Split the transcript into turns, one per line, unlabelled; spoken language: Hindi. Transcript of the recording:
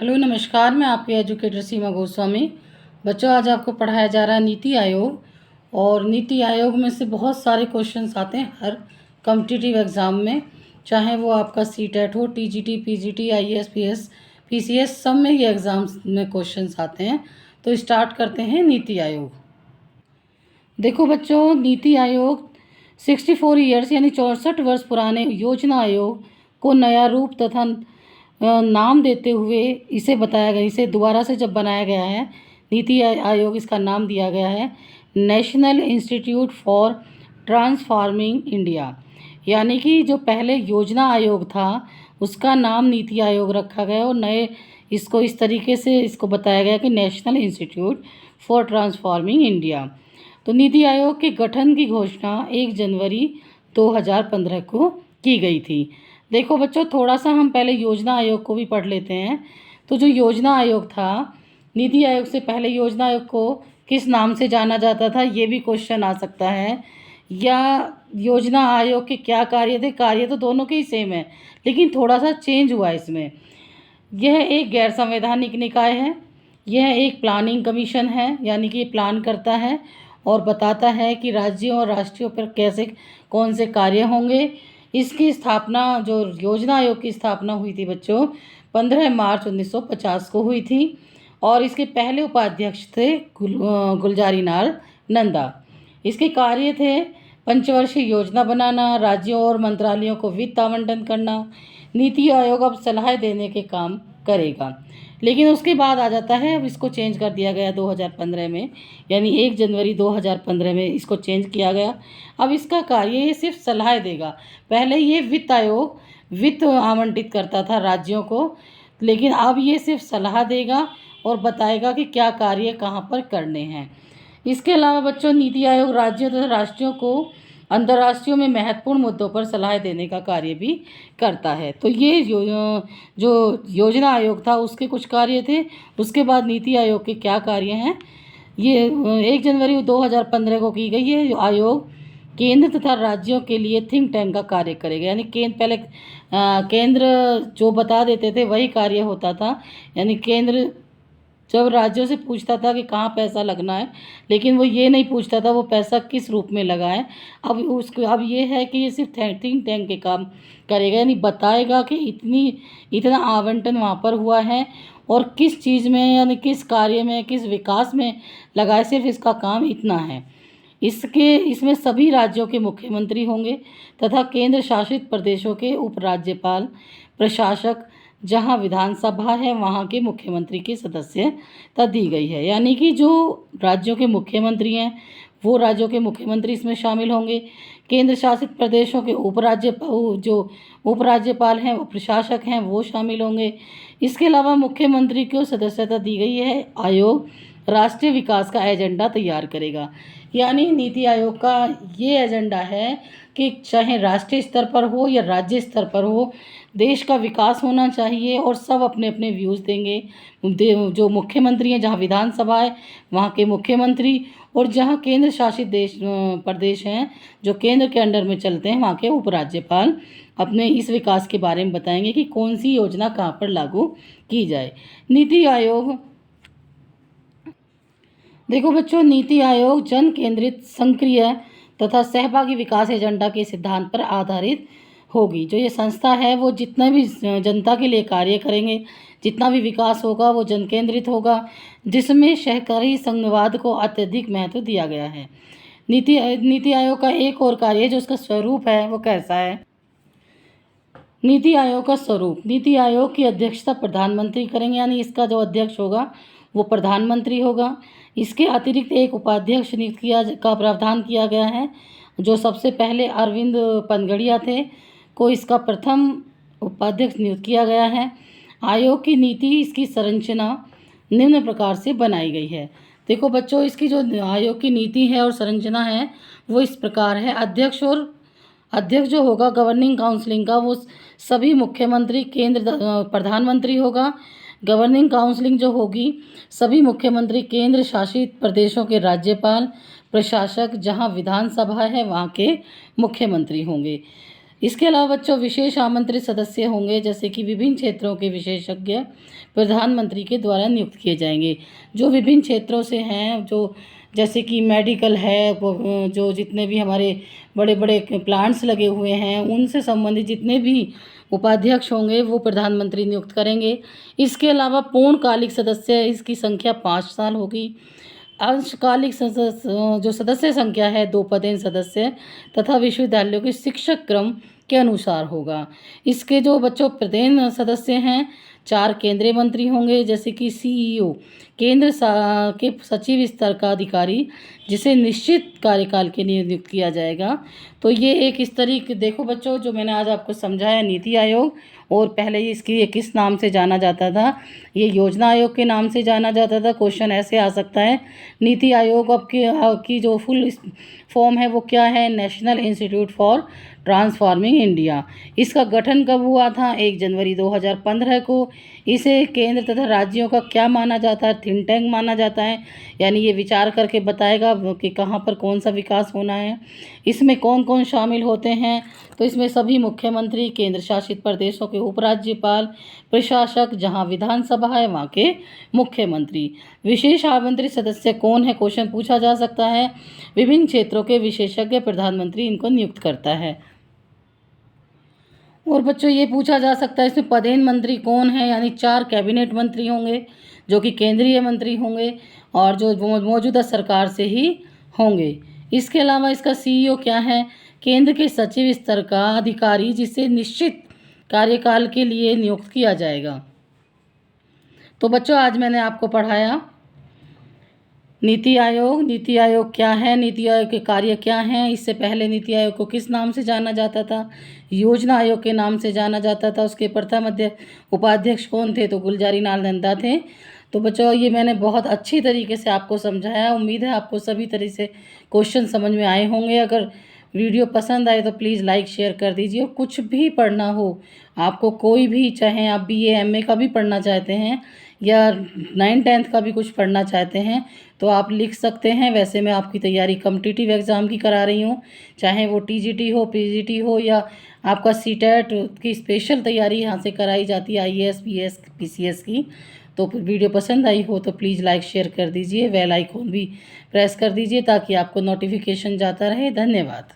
हेलो नमस्कार, मैं आपके एजुकेटर सीमा गोस्वामी। बच्चों, आज आपको पढ़ाया जा रहा है नीति आयोग। और नीति आयोग में से बहुत सारे क्वेश्चंस आते हैं हर कॉम्पिटिटिव एग्ज़ाम में, चाहे वो आपका सीटेट हो, TGT, PGT, IAS, PS, PCS, सब में ये एग्ज़ाम्स में क्वेश्चंस आते हैं। तो स्टार्ट करते हैं नीति आयोग। देखो बच्चों, नीति आयोग 64 ईयर्स यानी 64 वर्ष पुराने योजना आयोग को नया रूप तथा नाम देते हुए इसे बताया गया, इसे दोबारा से जब बनाया गया है नीति आयोग, इसका नाम दिया गया है national institute for transforming India. यानी कि जो पहले योजना आयोग था उसका नाम नीति आयोग रखा गया और नए इसको इस तरीके से इसको बताया गया कि national institute for transforming India. तो नीति आयोग के गठन की घोषणा 1 जनवरी 2015 को की गई थी। देखो बच्चों, थोड़ा सा हम पहले योजना आयोग को भी पढ़ लेते हैं। तो जो योजना आयोग था, नीति आयोग से पहले योजना आयोग को किस नाम से जाना जाता था, ये भी क्वेश्चन आ सकता है। या योजना आयोग के क्या कार्य थे? कार्य तो दोनों के ही सेम है, लेकिन थोड़ा सा चेंज हुआ इसमें। यह एक गैर संवैधानिक निकाय है। यह एक प्लानिंग कमीशन है, यानी कि प्लान करता है और बताता है कि राज्यों और राष्ट्रों पर कैसे कौन से कार्य होंगे। इसकी स्थापना, जो योजना आयोग की स्थापना हुई थी बच्चों, 15 मार्च 1950 को हुई थी। और इसके पहले उपाध्यक्ष थे गुलजारी लाल नंदा। इसके कार्य थे पंचवर्षीय योजना बनाना, राज्यों और मंत्रालयों को वित्त आवंटन करना। नीति आयोग अब सलाह देने के काम करेगा। लेकिन उसके बाद आ जाता है, अब इसको चेंज कर दिया गया 2015 में, यानी 1 जनवरी 2015 में इसको चेंज किया गया। अब इसका कार्य ये सिर्फ सलाह देगा। पहले ये वित्त आयोग वित्त आवंटित करता था राज्यों को, लेकिन अब ये सिर्फ सलाह देगा और बताएगा कि क्या कार्य कहाँ पर करने हैं। इसके अलावा बच्चों, नीति आयोग राज्यों तथा राष्ट्रों को अंतर्राष्ट्रीय में महत्वपूर्ण मुद्दों पर सलाह देने का कार्य भी करता है। तो ये जो योजना आयोग था उसके कुछ कार्य थे। उसके बाद नीति आयोग के क्या कार्य हैं, ये 1 जनवरी 2015 को की गई है। आयोग केंद्र तथा राज्यों के लिए थिंक टैंक का कार्य करेगा। यानी केंद्र जो बता देते थे वही कार्य होता था। यानी केंद्र जब राज्यों से पूछता था कि कहाँ पैसा लगना है, लेकिन वो ये नहीं पूछता था वो पैसा किस रूप में लगा है। अब ये है कि ये सिर्फ थिंक टैंक के काम करेगा, यानी बताएगा कि इतना आवंटन वहाँ पर हुआ है और किस चीज़ में, यानी किस कार्य में, किस विकास में लगा है, सिर्फ इसका काम इतना है। इसमें सभी राज्यों के मुख्यमंत्री होंगे तथा केंद्र शासित प्रदेशों के उपराज्यपाल, प्रशासक, जहां विधानसभा है वहां के मुख्यमंत्री की सदस्यता दी गई है। यानी कि जो राज्यों के मुख्यमंत्री हैं वो राज्यों के मुख्यमंत्री इसमें शामिल होंगे। केंद्र शासित प्रदेशों के उपराज्यपाल हैं, वो प्रशासक हैं, वो शामिल होंगे। इसके अलावा मुख्यमंत्री को सदस्यता दी गई है। आयोग राष्ट्रीय विकास का एजेंडा तैयार करेगा। यानी नीति आयोग का ये एजेंडा है कि चाहे राष्ट्रीय स्तर पर हो या राज्य स्तर पर हो, देश का विकास होना चाहिए और सब अपने अपने व्यूज़ देंगे। जो मुख्यमंत्री हैं, जहाँ विधानसभा है वहाँ के मुख्यमंत्री, और जहाँ केंद्र शासित प्रदेश हैं जो केंद्र के अंडर में चलते हैं वहाँ के उपराज्यपाल अपने इस विकास के बारे में बताएंगे कि कौन सी योजना कहाँ पर लागू की जाए। नीति आयोग, देखो बच्चों, नीति आयोग जन केंद्रित, सक्रिय तथा सहभागी विकास एजेंडा के सिद्धांत पर आधारित होगी। जो ये संस्था है वो जितना भी जनता के लिए कार्य करेंगे, जितना भी विकास होगा वो जन केंद्रित होगा, जिसमें सहकारी संघवाद को अत्यधिक महत्व दिया गया है। नीति आयोग का एक और कार्य जो उसका स्वरूप है वो कैसा है? नीति आयोग का स्वरूप, नीति आयोग की अध्यक्षता प्रधानमंत्री करेंगे, यानी इसका जो अध्यक्ष होगा वो प्रधानमंत्री होगा। इसके अतिरिक्त एक उपाध्यक्ष नियुक्त का प्रावधान किया गया है। जो सबसे पहले अरविंद पनगड़िया थे को इसका प्रथम उपाध्यक्ष नियुक्त किया गया है। आयोग की नीति, इसकी संरचना निम्न प्रकार से बनाई गई है। देखो बच्चों, इसकी जो आयोग की नीति है और संरचना है वो इस प्रकार है। अध्यक्ष जो होगा गवर्निंग काउंसिलिंग का, वो सभी मुख्यमंत्री, केंद्र प्रधानमंत्री होगा। गवर्निंग काउंसिलिंग जो होगी सभी मुख्यमंत्री, केंद्र शासित प्रदेशों के राज्यपाल, प्रशासक, जहां विधानसभा है वहां के मुख्यमंत्री होंगे। इसके अलावा बच्चों विशेष आमंत्रित सदस्य होंगे, जैसे कि विभिन्न क्षेत्रों के विशेषज्ञ प्रधानमंत्री के द्वारा नियुक्त किए जाएंगे। जो विभिन्न क्षेत्रों से हैं, जो जैसे कि मेडिकल है, वो जो जितने भी हमारे बड़े बड़े प्लांट्स लगे हुए हैं, उनसे संबंधित जितने भी उपाध्यक्ष होंगे वो प्रधानमंत्री नियुक्त करेंगे। इसके अलावा पूर्णकालिक सदस्य, इसकी संख्या 5 साल होगी। अंशकालिक सदस्य जो सदस्य संख्या है 2 पदेन सदस्य तथा विश्वविद्यालयों के शिक्षक क्रम के अनुसार होगा। इसके जो बच्चों पदेन सदस्य हैं, 4 केंद्रीय मंत्री होंगे, जैसे कि सीईओ केंद्र के सचिव स्तर का अधिकारी, जिसे निश्चित कार्यकाल के लिए नियुक्त किया जाएगा। तो ये एक इस तरीके देखो बच्चों, जो मैंने आज आपको समझाया नीति आयोग, और पहले ये किस नाम से जाना जाता था, ये योजना आयोग के नाम से जाना जाता था। क्वेश्चन ऐसे आ सकता है, नीति आयोग अब की जो फुल फॉर्म है वो क्या है, national institute for transforming India. इसका गठन कब हुआ था, 1 जनवरी 2015 को। इसे केंद्र तथा राज्यों का क्या माना जाता है, थिंक टैंक माना जाता है, यानी ये विचार करके बताएगा कि कहाँ पर कौन सा विकास होना है। इसमें कौन कौन शामिल होते हैं, तो इसमें सभी मुख्यमंत्री, केंद्र शासित प्रदेशों के उपराज्यपाल, प्रशासक, जहाँ विधानसभा है वहाँ के मुख्यमंत्री। विशेष आमंत्रित सदस्य कौन है, क्वेश्चन पूछा जा सकता है। विभिन्न क्षेत्रों के विशेषज्ञ प्रधानमंत्री इनको नियुक्त करता है। और बच्चों ये पूछा जा सकता है इसमें पदेन मंत्री कौन है, यानी 4 कैबिनेट मंत्री होंगे जो कि केंद्रीय मंत्री होंगे और जो मौजूदा सरकार से ही होंगे। इसके अलावा इसका सीईओ क्या है, केंद्र के सचिव स्तर का अधिकारी, जिसे निश्चित कार्यकाल के लिए नियुक्त किया जाएगा। तो बच्चों आज मैंने आपको पढ़ाया नीति आयोग। नीति आयोग क्या है, नीति आयोग के कार्य क्या हैं, इससे पहले नीति आयोग को किस नाम से जाना जाता था, योजना आयोग के नाम से जाना जाता था। उसके प्रथम उपाध्यक्ष कौन थे, तो गुलजारी लाल नंदा थे। तो बच्चों ये मैंने बहुत अच्छी तरीके से आपको समझाया। उम्मीद है आपको सभी तरह से क्वेश्चन समझ में आए होंगे। अगर वीडियो पसंद आए तो प्लीज़ लाइक शेयर कर दीजिए। और कुछ भी पढ़ना हो आपको, कोई भी, चाहे आप BA MA का भी पढ़ना चाहते हैं या 9th-10th का भी कुछ पढ़ना चाहते हैं तो आप लिख सकते हैं। वैसे मैं आपकी तैयारी कॉम्पिटिटिव एग्ज़ाम की करा रही हूँ, चाहे वो TGT हो, PGT हो, या आपका CTET की स्पेशल तैयारी यहाँ से कराई जाती है, IAS PS PCS की। तो वीडियो पसंद आई हो तो प्लीज़ लाइक शेयर कर दीजिए, बेल आइकॉन भी प्रेस कर दीजिए ताकि आपको नोटिफिकेशन जाता रहे। धन्यवाद।